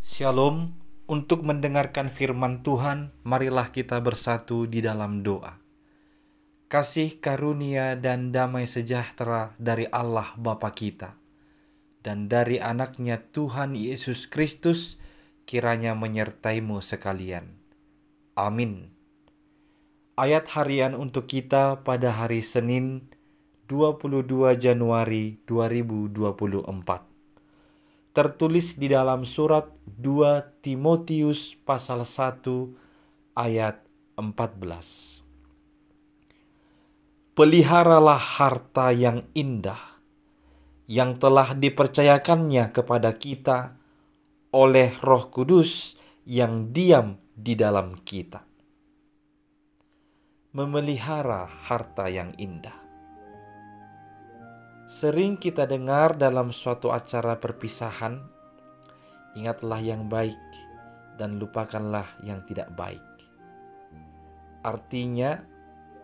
Shalom, untuk mendengarkan firman Tuhan, marilah kita bersatu di dalam doa. Kasih karunia dan damai sejahtera dari Allah Bapa kita dan dari anaknya Tuhan Yesus Kristus kiranya menyertaimu sekalian. Amin. Ayat harian untuk kita pada hari Senin 22 Januari 2024. Tertulis di dalam surat 2 Timotius pasal 1 ayat 14. Peliharalah harta yang indah yang telah dipercayakannya kepada kita oleh Roh Kudus yang diam di dalam kita. Memelihara harta yang indah. Sering kita dengar dalam suatu acara perpisahan, ingatlah yang baik dan lupakanlah yang tidak baik. Artinya,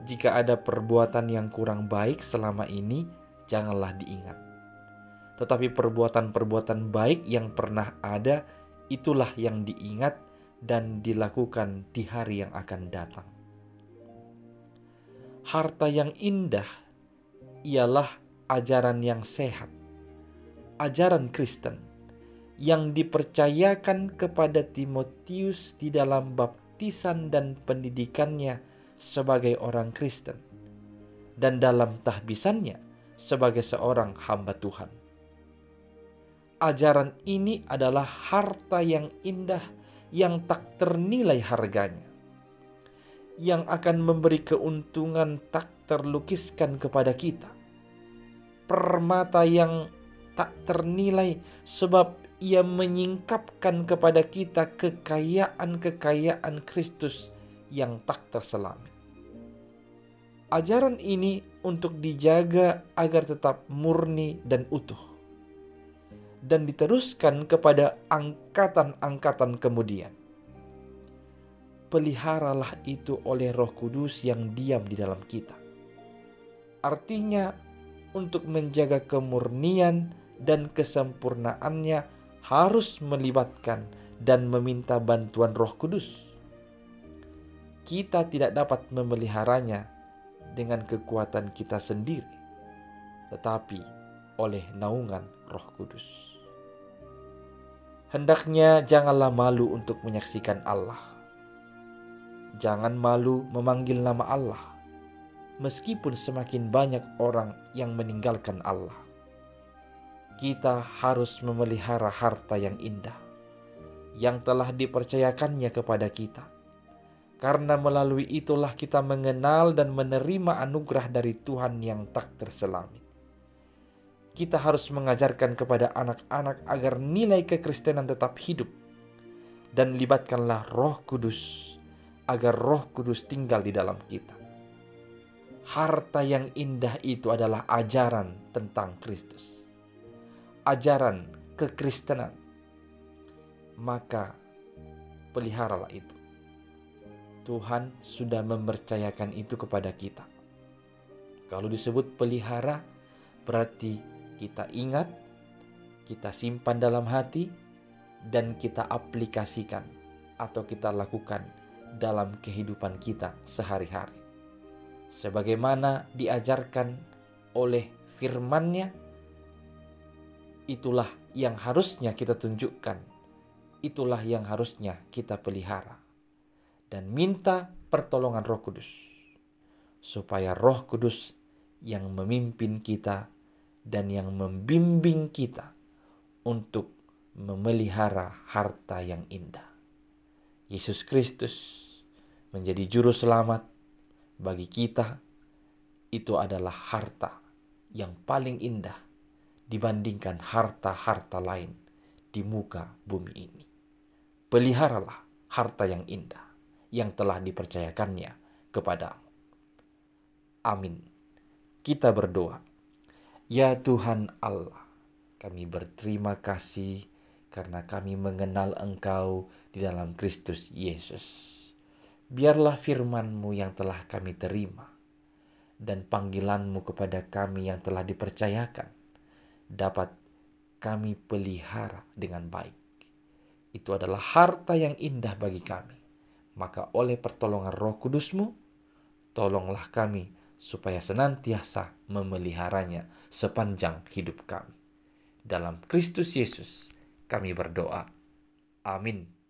jika ada perbuatan yang kurang baik selama ini, janganlah diingat. Tetapi perbuatan-perbuatan baik yang pernah ada, itulah yang diingat dan dilakukan di hari yang akan datang. Harta yang indah ialah ajaran yang sehat, ajaran Kristen yang dipercayakan kepada Timotius di dalam baptisan dan pendidikannya sebagai orang Kristen dan dalam tahbisannya sebagai seorang hamba Tuhan. Ajaran ini adalah harta yang indah yang tak ternilai harganya, yang akan memberi keuntungan tak terlukiskan kepada kita. Permata yang tak ternilai sebab ia menyingkapkan kepada kita kekayaan-kekayaan Kristus yang tak terselami. Ajaran ini untuk dijaga agar tetap murni dan utuh dan diteruskan kepada angkatan-angkatan kemudian. Peliharalah itu oleh Roh Kudus yang diam di dalam kita. Artinya, untuk menjaga kemurnian dan kesempurnaannya harus melibatkan dan meminta bantuan Roh Kudus. Kita tidak dapat memeliharanya dengan kekuatan kita sendiri, tetapi oleh naungan Roh Kudus. Hendaknya janganlah malu untuk menyaksikan Allah. Jangan malu memanggil nama Allah. Meskipun semakin banyak orang yang meninggalkan Allah, kita harus memelihara harta yang indah yang telah dipercayakannya kepada kita. Karena melalui itulah kita mengenal dan menerima anugerah dari Tuhan yang tak terselami. Kita harus mengajarkan kepada anak-anak agar nilai kekristenan tetap hidup, dan libatkanlah Roh Kudus agar Roh Kudus tinggal di dalam kita. Harta yang indah itu adalah ajaran tentang Kristus, ajaran kekristenan. Maka peliharalah itu. Tuhan sudah mempercayakan itu kepada kita. Kalau disebut pelihara, berarti kita ingat, kita simpan dalam hati, dan kita aplikasikan atau kita lakukan dalam kehidupan kita sehari-hari. Sebagaimana diajarkan oleh firman-Nya, itulah yang harusnya kita tunjukkan, itulah yang harusnya kita pelihara. Dan minta pertolongan Roh Kudus, supaya Roh Kudus yang memimpin kita dan yang membimbing kita untuk memelihara harta yang indah. Yesus Kristus menjadi juru selamat bagi kita. Itu adalah harta yang paling indah dibandingkan harta-harta lain di muka bumi ini. Peliharalah harta yang indah yang telah dipercayakannya kepadamu. Amin. Kita berdoa. Ya Tuhan Allah, kami berterima kasih karena kami mengenal Engkau di dalam Kristus Yesus. Biarlah firman-Mu yang telah kami terima dan panggilan-Mu kepada kami yang telah dipercayakan dapat kami pelihara dengan baik. itu adalah harta yang indah bagi kami. Maka oleh pertolongan Roh Kudus-Mu, tolonglah kami supaya senantiasa memeliharanya sepanjang hidup kami. Dalam Kristus Yesus kami berdoa. Amin.